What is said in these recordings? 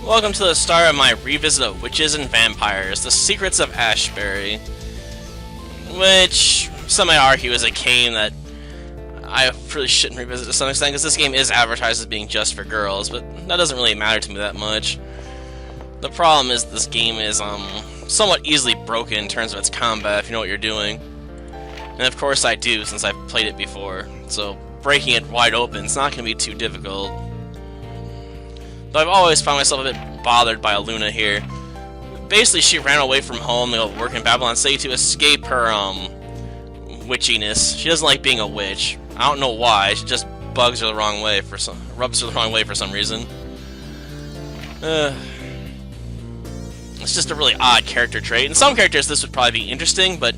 Welcome to the start of my revisit of Witches and Vampires, The Secrets of Ashbury. Which, some might argue is a game that I really shouldn't revisit to some extent, because this game is advertised as being just for girls, but that doesn't really matter to me that much. The problem is this game is somewhat easily broken in terms of its combat, if you know what you're doing. And of course I do, since I've played it before, so breaking it wide open is not going to be too difficult. Though I've always found myself a bit bothered by Aluna here. Basically, she ran away from home to go work in Babylon City to escape her, witchiness. She doesn't like being a witch. I don't know why, she just bugs her the wrong way rubs her the wrong way for some reason. It's just a really odd character trait. In some characters this would probably be interesting, but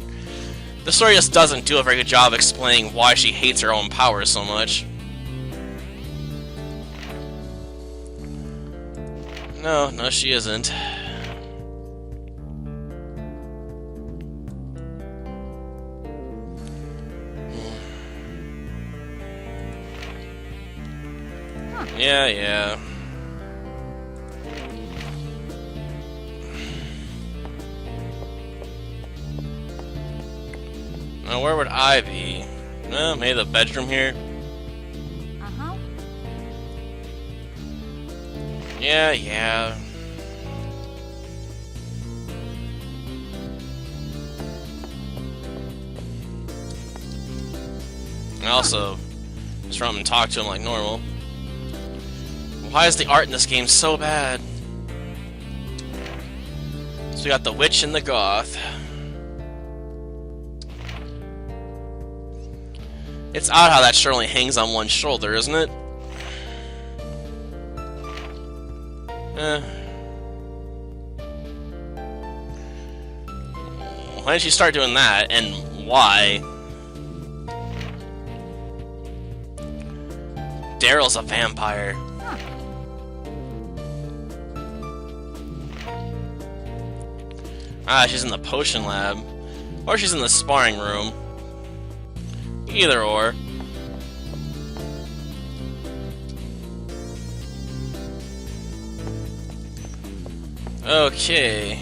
the story just doesn't do a very good job explaining why she hates her own powers so much. No, she isn't. Yeah. Now, where would I be? Well, maybe the bedroom here? Yeah. And also, just run up and talk to him like normal. Why is the art in this game so bad? So we got the witch and the goth. It's odd how that shirt only hangs on one shoulder, isn't it? Why did she start doing that, and why? Daryl's a vampire. Ah, she's in the potion lab. Or she's in the sparring room. Either or. Okay.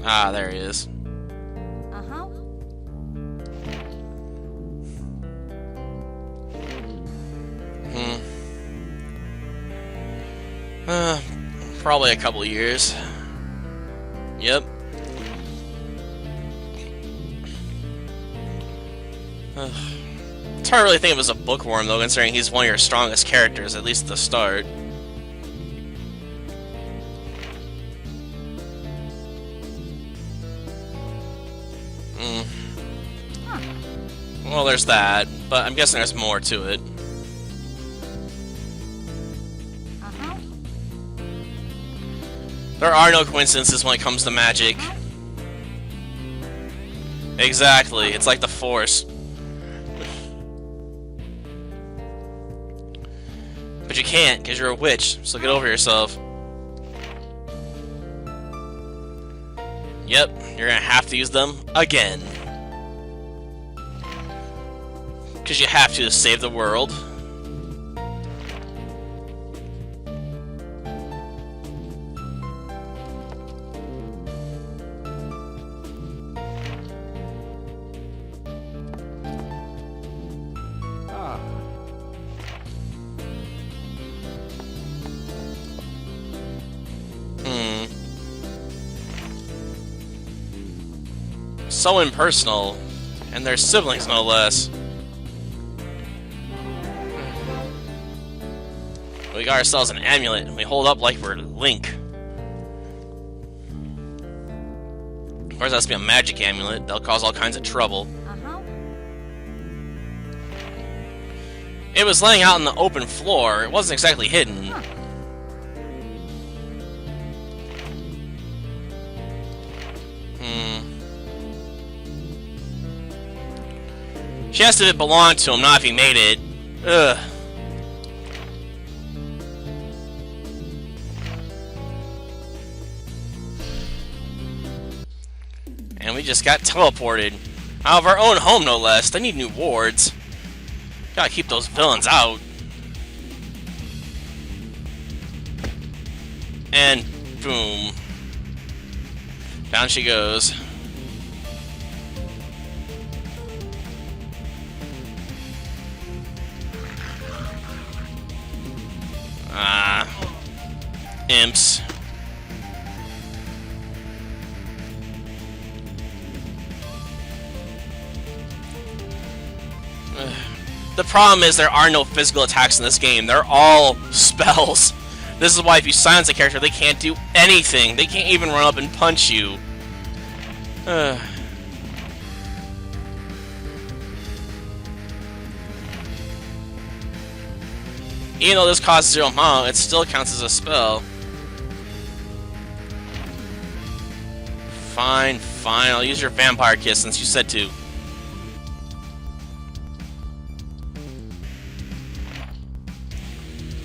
Ah, there he is. Probably a couple years. Yep. It's hard to really think of him as a bookworm, though, considering he's one of your strongest characters, at least at the start. Well, there's that, but I'm guessing there's more to it. There are no coincidences when it comes to magic. Exactly, it's like the Force. But you can't, because you're a witch, so get over yourself. Yep, you're gonna have to use them again. Because you have to save the world. So impersonal, and their siblings no less. We got ourselves an amulet, and we hold up like we're Link. Of course, that's to be a magic amulet. They'll cause all kinds of trouble. It was laying out on the open floor. It wasn't exactly hidden. She asked if it belonged to him, not if he made it. Ugh. And we just got teleported. Out of our own home, no less. They need new wards. Gotta keep those villains out. And boom. Down she goes. Imps. The problem is there are no physical attacks in this game. They're all spells. This is why if you silence a character, they can't do anything. They can't even run up and punch you. Even though this costs 0 mana, it still counts as a spell. Fine, fine. I'll use your vampire kiss since you said to.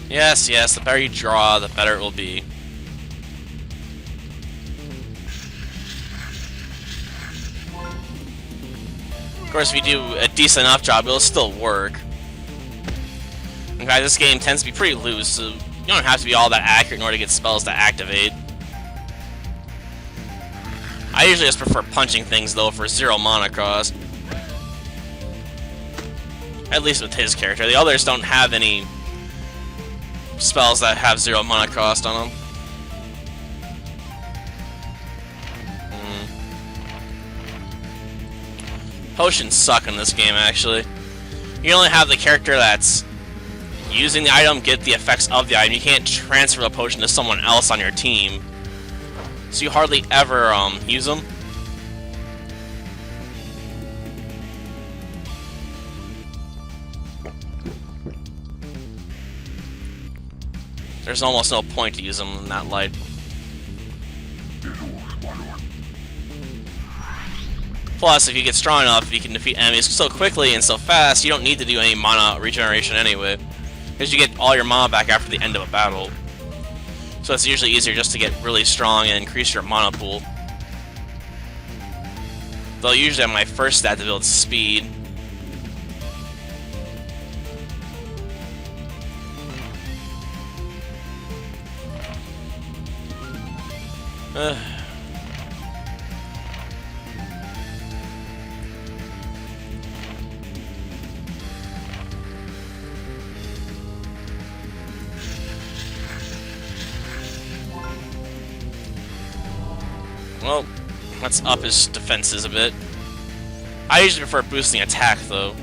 Yes, yes, the better you draw, the better it will be. Of course, if you do a decent enough job, it'll still work. Okay, this game tends to be pretty loose, so you don't have to be all that accurate in order to get spells to activate. I usually just prefer punching things, though, for 0 mana cost. At least with his character. The others don't have any spells that have 0 mana cost on them. Potions suck in this game, actually. You only have the character that's using the item get the effects of the item. You can't transfer the potion to someone else on your team. So you hardly ever use them. There's almost no point to use them in that light. Plus, if you get strong enough, you can defeat enemies so quickly and so fast, you don't need to do any mana regeneration anyway. Because you get all your mana back after the end of a battle. So it's usually easier just to get really strong and increase your mana pool. Though usually on my first stat to build speed. Well, let's up his defenses a bit. I usually prefer boosting attack, though.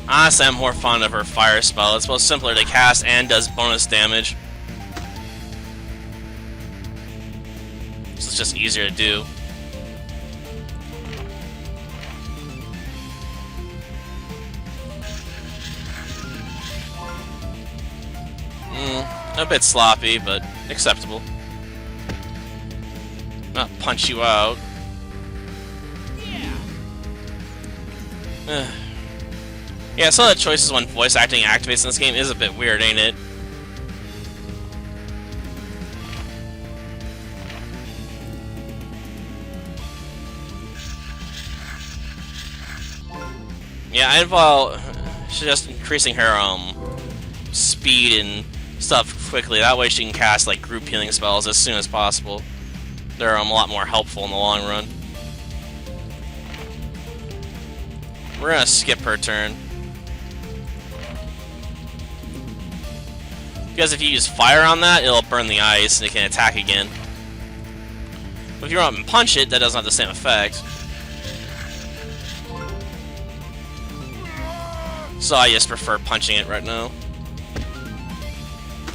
Honestly, I'm more fond of her fire spell. It's both simpler to cast and does bonus damage. So it's just easier to do. A bit sloppy, but acceptable. Not punch you out. Yeah, some of the choices when voice acting activates in this game is a bit weird, ain't it? Yeah, I involve just increasing her speed and stuff quickly. That way she can cast like group healing spells as soon as possible. They're a lot more helpful in the long run. We're gonna skip her turn. Because if you use fire on that, it'll burn the ice and it can attack again. But if you run up and punch it, that doesn't have the same effect. So I just prefer punching it right now.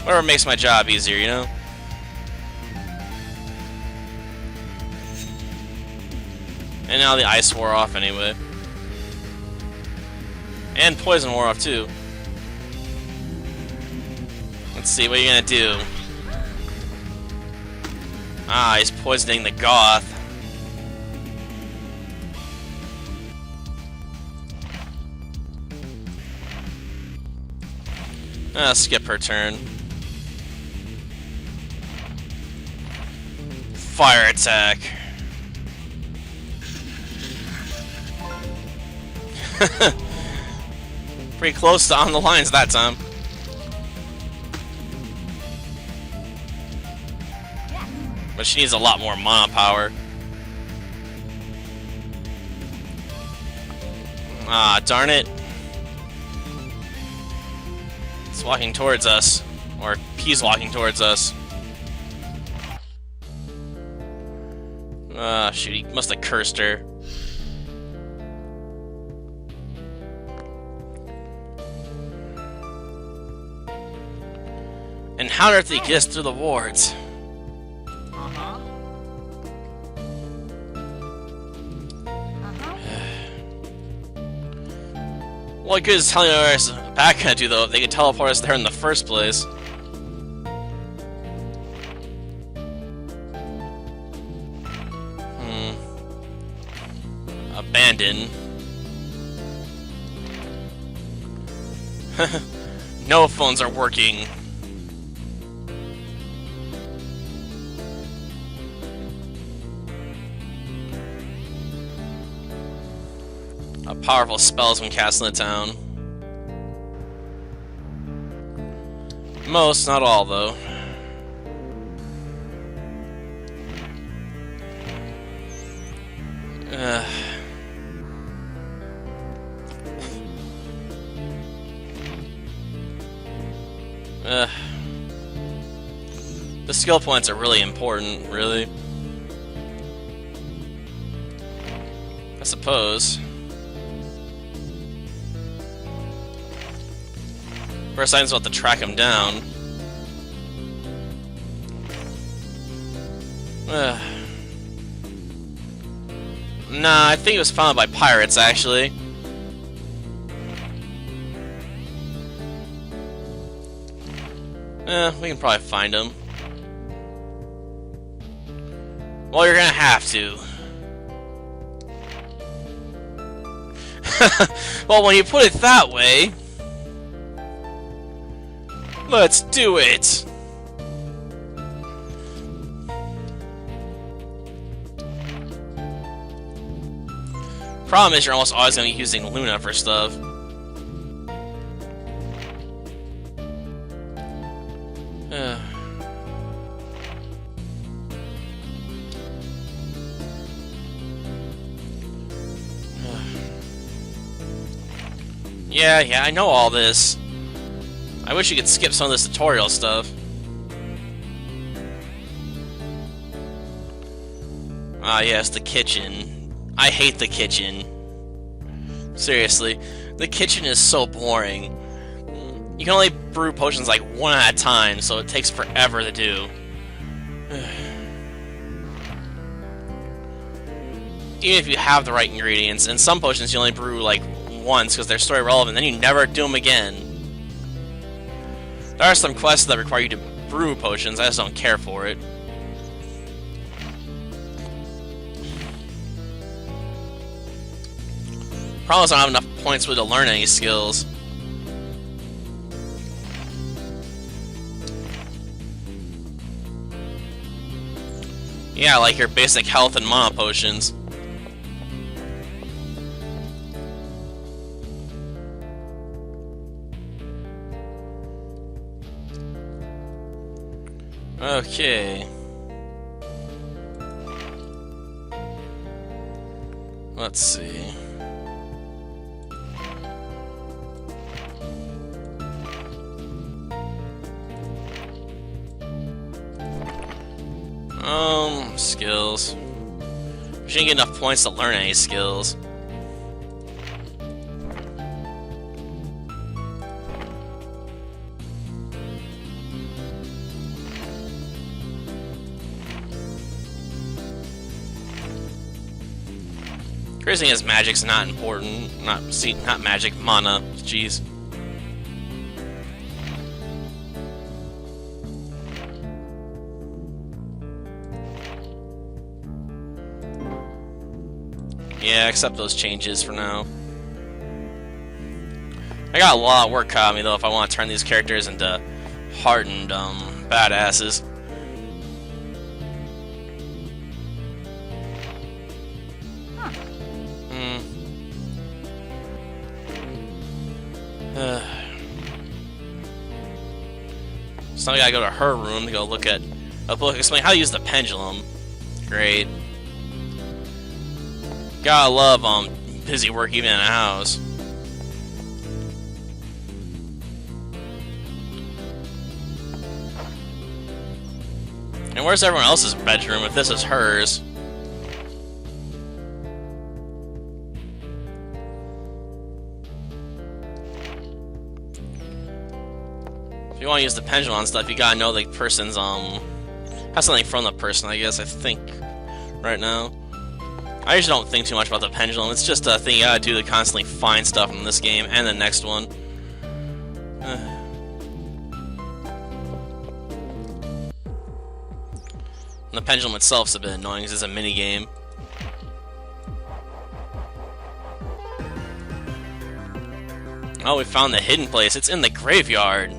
Whatever makes my job easier, you know? And now the ice wore off anyway. And poison wore off too. Let's see, what are you gonna do? Ah, he's poisoning the goth. Skip her turn. Fire attack. Pretty close to on the lines that time. But she needs a lot more mana power. Ah, darn it. It's walking towards us. Or he's walking towards us. Ah, shoot, he must have cursed her. And how did he get through the wards? What good is telling us back gonna do though if they can teleport us there in the first place? Abandon. No phones are working. A powerful spell has been cast in the town. Most, not all, though. The skill points are really important, really. I suppose. First item's about to track him down. Nah, I think it was found by pirates, actually. We can probably find him. Well, you're gonna have to. Well, when you put it that way... Let's do it! Problem is, you're almost always going to be using Aluna for stuff. Yeah, I know all this. I wish you could skip some of this tutorial stuff. Ah, yes, the kitchen. I hate the kitchen. Seriously, the kitchen is so boring. You can only brew potions like one at a time, so it takes forever to do. Even if you have the right ingredients, and some potions you only brew like once because they're story relevant, then you never do them again. There are some quests that require you to brew potions, I just don't care for it. Problem is I don't have enough points to learn any skills. Yeah, like your basic health and mana potions. Okay. Let's see. Skills. We shouldn't get enough points to learn any skills. Crazy as magic's not important. Not magic, mana. Jeez. Yeah, accept those changes for now. I got a lot of work cut out of me, though, if I want to turn these characters into hardened, badasses. So now we gotta go to her room to go look at a book explaining how to use the pendulum. Great. Gotta love busy work even in a house. And where's everyone else's bedroom if this is hers? If you want to use the pendulum and stuff, you gotta know the person's, have something from the person, I guess, I think, right now. I usually don't think too much about the pendulum, it's just a thing you gotta do to constantly find stuff in this game, and the next one. And the pendulum itself is a bit annoying, because it's a mini-game. Oh, we found the hidden place, it's in the graveyard.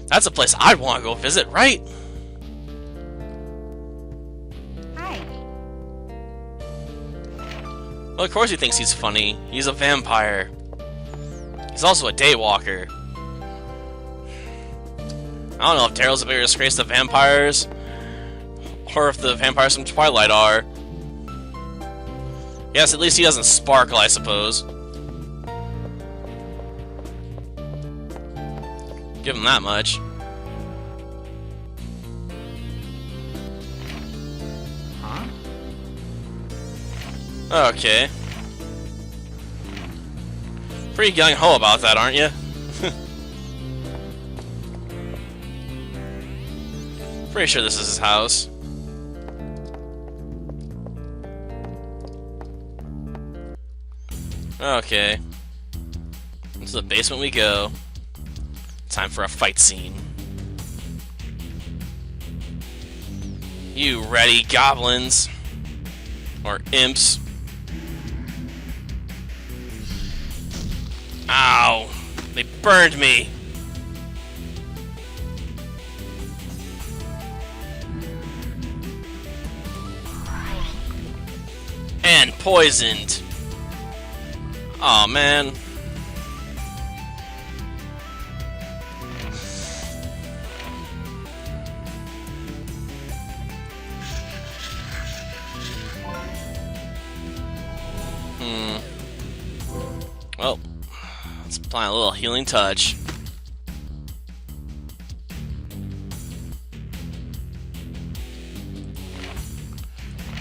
That's a place I'd want to go visit, right? Hi. Well, of course he thinks he's funny. He's a vampire. He's also a daywalker. I don't know if Daryl's a bigger disgrace to vampires, or if the vampires from Twilight are. Yes, at least he doesn't sparkle, I suppose. Give him that much. Huh? Okay. Pretty gung-ho about that, aren't you? Pretty sure this is his house. Okay. Into the basement we go. Time for a fight scene. You ready, goblins? Or imps? Ow! They burned me! And poisoned! Aw, man. Well, let's apply a little healing touch.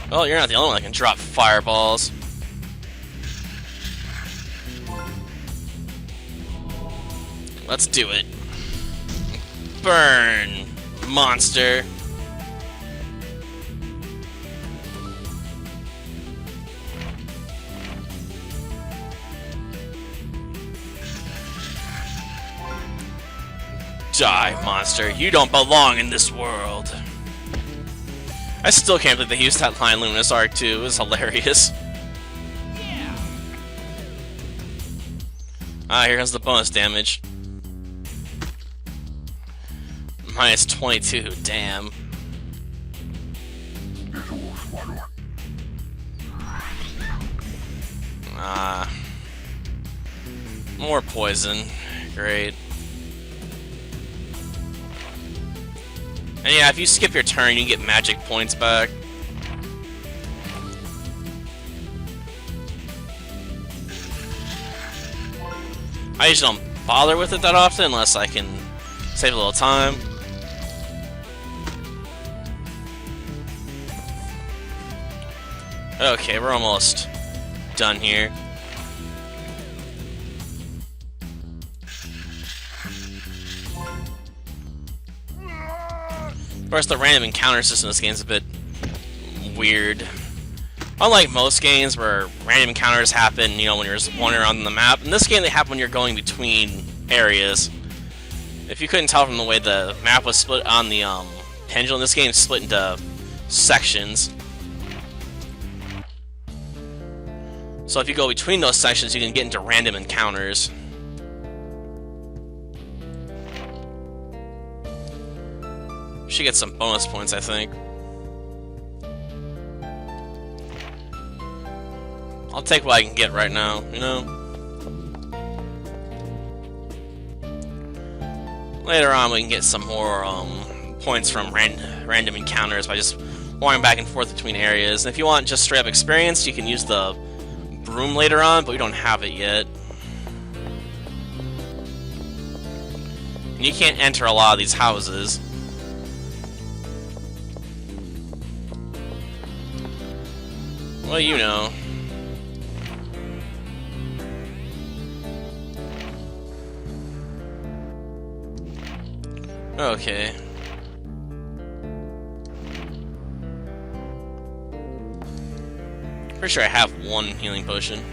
Well, you're not the only one that can drop fireballs. Let's do it. Burn, monster. Die, monster. You don't belong in this world. I still can't believe they used that line in Luna's arc, too. It was hilarious. Yeah. Ah, here comes the bonus damage. Minus 22, damn. Ah. More poison. Great. And yeah, if you skip your turn, you get magic points back. I usually don't bother with it that often unless I can save a little time. Okay, we're almost done here. Of course, the random encounter system in this game is a bit weird. Unlike most games where random encounters happen, you know, when you're just wandering around the map, in this game they happen when you're going between areas. If you couldn't tell from the way the map was split on the pendulum, this game is split into sections. So if you go between those sections, you can get into random encounters. She gets some bonus points, I think. I'll take what I can get right now, you know? Later on, we can get some more points from random encounters by just walking back and forth between areas. And if you want just straight up experience, you can use the broom later on, but we don't have it yet. And you can't enter a lot of these houses. Well, you know. Okay. Pretty sure I have one healing potion.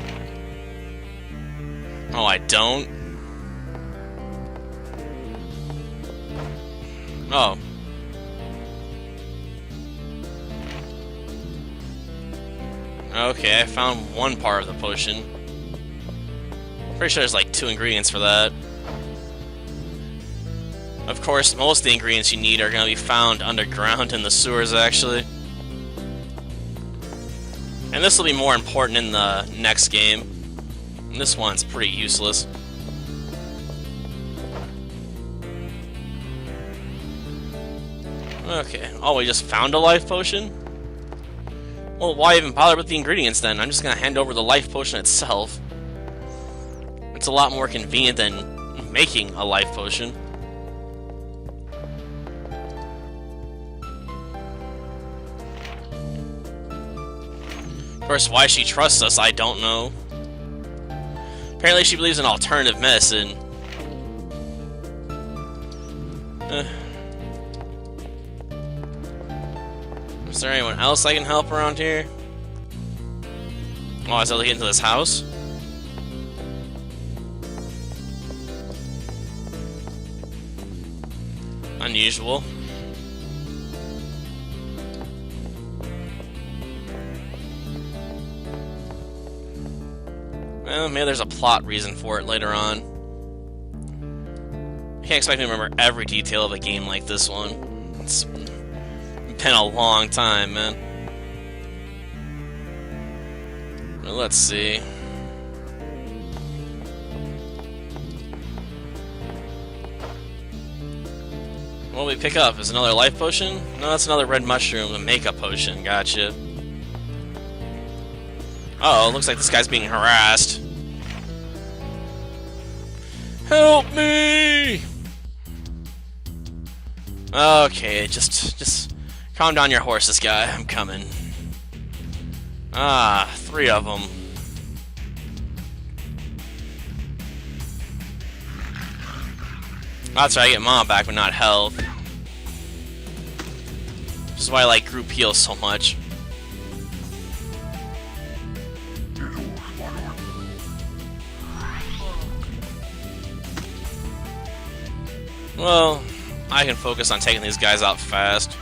Oh, I don't? Oh. Okay, I found one part of the potion. Pretty sure there's like 2 ingredients for that. Of course, most of the ingredients you need are going to be found underground in the sewers, actually. And this will be more important in the next game. And this one's pretty useless. Okay, oh, we just found a life potion? Well, why even bother with the ingredients then? I'm just gonna hand over the life potion itself. It's a lot more convenient than making a life potion. Of course, why she trusts us, I don't know. Apparently she believes in alternative medicine. Is there anyone else I can help around here? Oh, I was able to get into this house? Unusual. Well, maybe there's a plot reason for it later on. I can't expect me to remember every detail of a game like this one. It's been a long time, man. Well, let's see. What will we pick up? Is another life potion? No, that's another red mushroom, a makeup potion. Gotcha. Uh-oh, looks like this guy's being harassed. Help me! Okay, just calm down your horses, guy. I'm coming. Ah, 3 of them. That's right, I get mana back, but not health. This is why I like group heal so much. Well, I can focus on taking these guys out fast.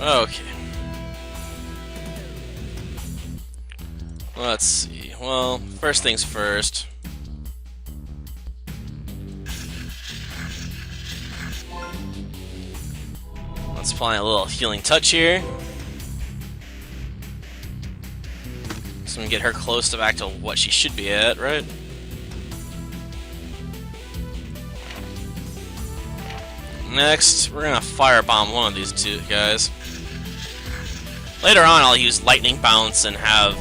Okay. Let's see. Well, first things first. Let's apply a little healing touch here. So we can get her close to back to what she should be at, right? Next, we're gonna firebomb one of these 2 guys. Later on, I'll use lightning bounce and have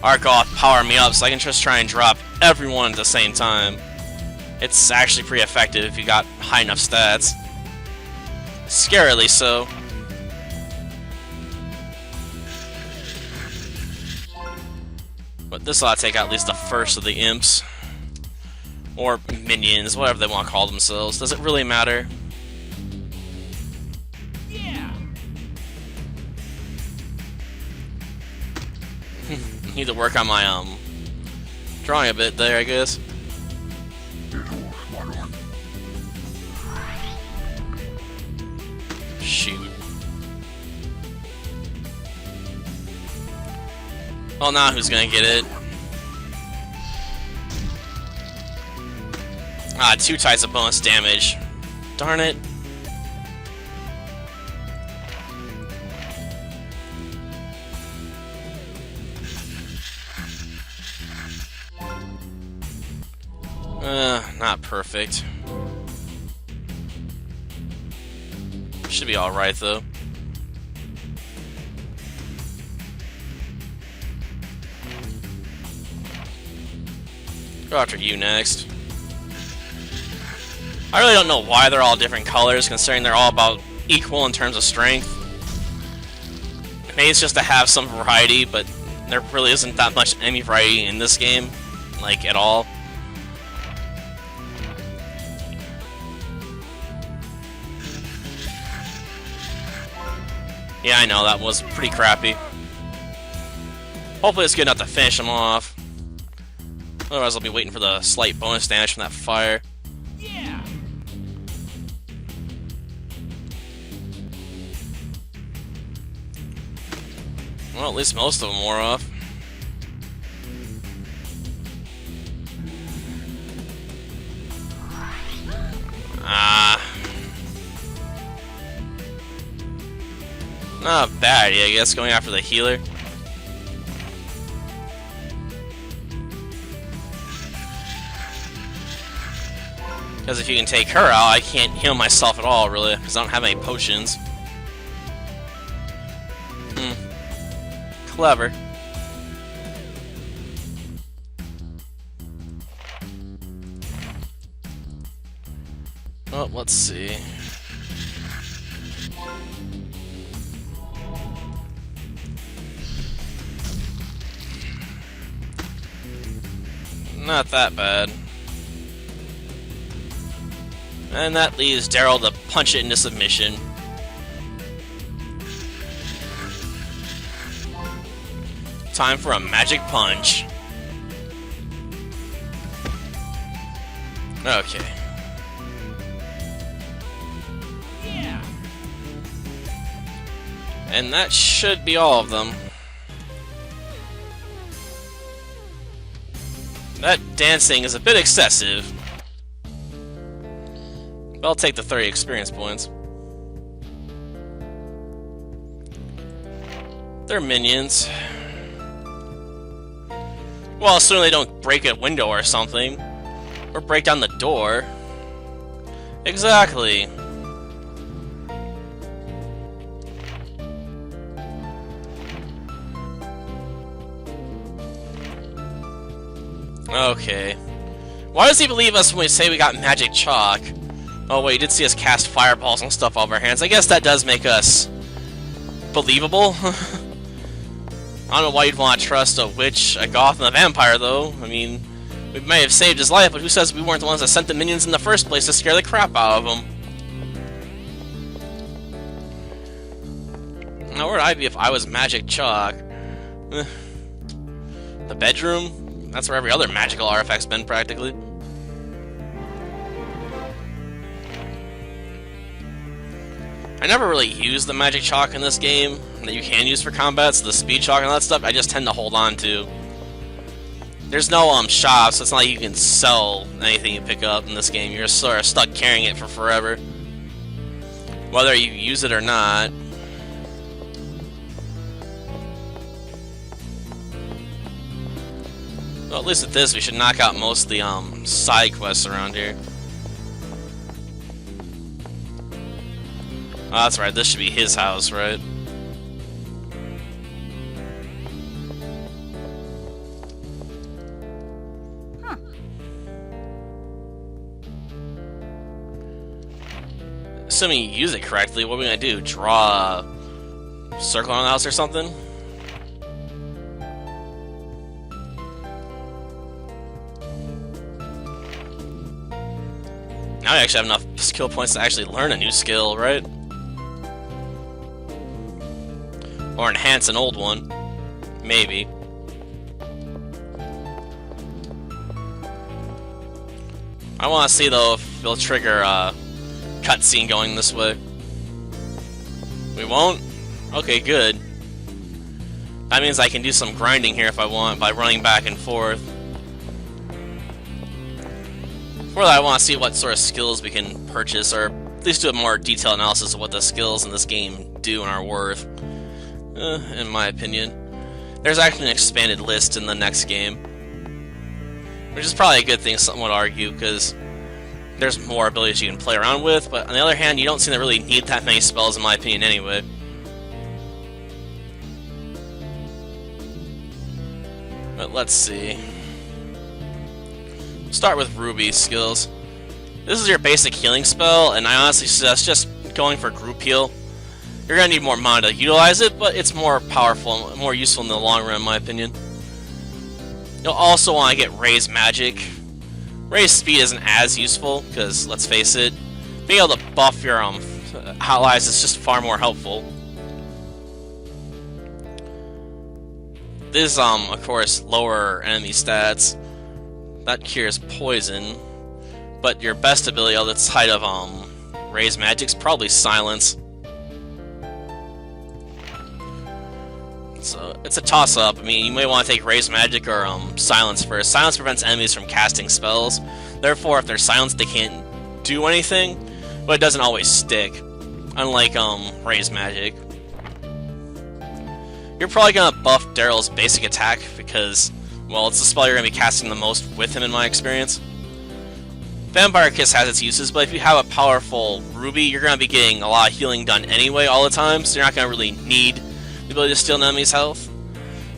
Arkoth power me up so I can just try and drop everyone at the same time. It's actually pretty effective if you got high enough stats. Scarily so. But this ought to take out at least the first of the imps. Or minions, whatever they want to call themselves. Does it really matter? Yeah. Need to work on my drawing a bit there, I guess. Shoot. Well, now who's gonna get it? Ah, 2 types of bonus damage. Darn it. Not perfect. Should be alright, though. Go after you next. I really don't know why they're all different colors, considering they're all about equal in terms of strength. Maybe it's just to have some variety, but there really isn't that much enemy variety in this game, like, at all. Yeah, I know, that was pretty crappy. Hopefully it's good enough to finish him off. Otherwise I'll be waiting for the slight bonus damage from that fire. Yeah. Well, at least most of them wore off. Not bad, I guess, going after the healer. Because if you can take her out, I can't heal myself at all, really, because I don't have any potions. Clever. Well, let's see. Not that bad. And that leaves Daryl to punch it into submission. Time for a magic punch. Okay. Yeah. And that should be all of them. That dancing is a bit excessive. But I'll take the 30 experience points. They're minions. Well, assuming they don't break a window or something. Or break down the door. Exactly. Okay. Why does he believe us when we say we got magic chalk? Oh wait, he did see us cast fireballs and stuff off our hands. I guess that does make us believable. I don't know why you'd want to trust a witch, a goth, and a vampire, though. I mean, we may have saved his life, but who says we weren't the ones that sent the minions in the first place to scare the crap out of him? Now, where would I be if I was magic chalk? The bedroom? That's where every other magical artifact's been, practically. I never really use the magic chalk in this game that you can use for combat, so the speed chalk and all that stuff I just tend to hold on to. There's no shops, so it's not like you can sell anything you pick up in this game. You're sort of stuck carrying it for forever, whether you use it or not. Well, at least with this, we should knock out most of the side quests around here. Oh, that's right, this should be his house, right? Huh. Assuming you use it correctly, what are we gonna do? Draw a circle on the house or something? Now I actually have enough skill points to actually learn a new skill, right? Or enhance an old one. Maybe. I want to see, though, if it'll trigger a cutscene going this way. We won't? Okay, good. That means I can do some grinding here if I want by running back and forth. For that, I want to see what sort of skills we can purchase, or at least do a more detailed analysis of what the skills in this game do and are worth. In my opinion. There's actually an expanded list in the next game, which is probably a good thing, some would argue, because there's more abilities you can play around with, but on the other hand, you don't seem to really need that many spells in my opinion anyway. But let's see. Start with Ruby's skills. This is your basic healing spell, and I honestly suggest just going for group heal. You're going to need more mana to utilize it, but it's more powerful and more useful in the long run in my opinion. You'll also want to get Raise Magic. Raise Speed isn't as useful, because, let's face it, being able to buff your allies is just far more helpful. This, of course, lower enemy stats. That cures poison, but your best ability on the side of Raise Magic's probably Silence. So it's a toss-up. I mean, you may want to take Raise Magic or Silence first. Silence prevents enemies from casting spells. Therefore, if they're silenced, they can't do anything, but it doesn't always stick. Unlike Raise Magic. You're probably gonna buff Daryl's basic attack because, well, it's the spell you're gonna be casting the most with him in my experience. Vampire Kiss has its uses, but if you have a powerful Ruby, you're gonna be getting a lot of healing done anyway all the time, so you're not gonna really need the ability to steal an enemy's health.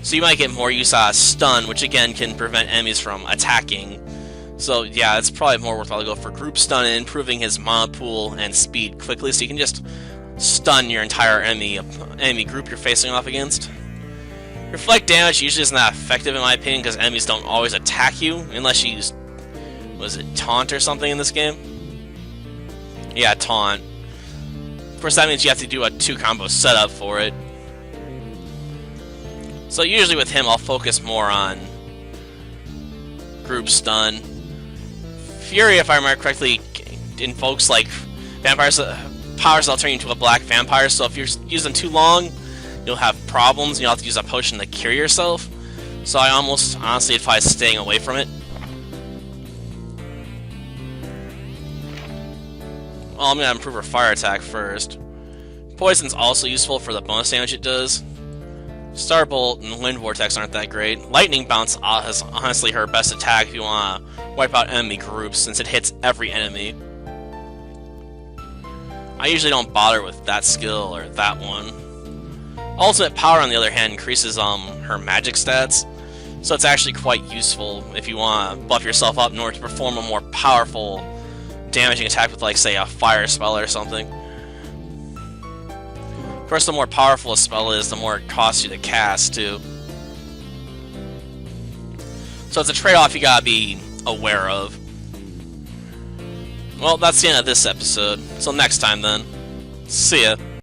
So you might get more use out of Stun, which again can prevent enemies from attacking. So yeah, it's probably more worthwhile to go for Group Stun and improving his mana pool and speed quickly, so you can just stun your entire enemy group you're facing off against. Reflect damage usually isn't that effective in my opinion, because enemies don't always attack you, unless you use, was it Taunt or something in this game? Yeah, Taunt. Of course that means you have to do a 2-combo setup for it. So usually with him I'll focus more on Group Stun. Fury, if I remember correctly, invokes like vampires, powers that'll turn you into a black vampire, so if you're using too long, you'll have problems, and you'll have to use a potion to cure yourself. So I almost honestly advise staying away from it. Well, I'm gonna improve her fire attack first. Poison's also useful for the bonus damage it does. Starbolt and Wind Vortex aren't that great. Lightning Bounce is honestly her best attack if you want to wipe out enemy groups, since it hits every enemy. I usually don't bother with that skill or that one. Ultimate Power, on the other hand, increases her magic stats, so it's actually quite useful if you want to buff yourself up in order to perform a more powerful damaging attack with, like, say, a fire spell or something. Of course, the more powerful a spell is, the more it costs you to cast, too. So it's a trade-off you gotta be aware of. Well, that's the end of this episode. Until next time, then. See ya.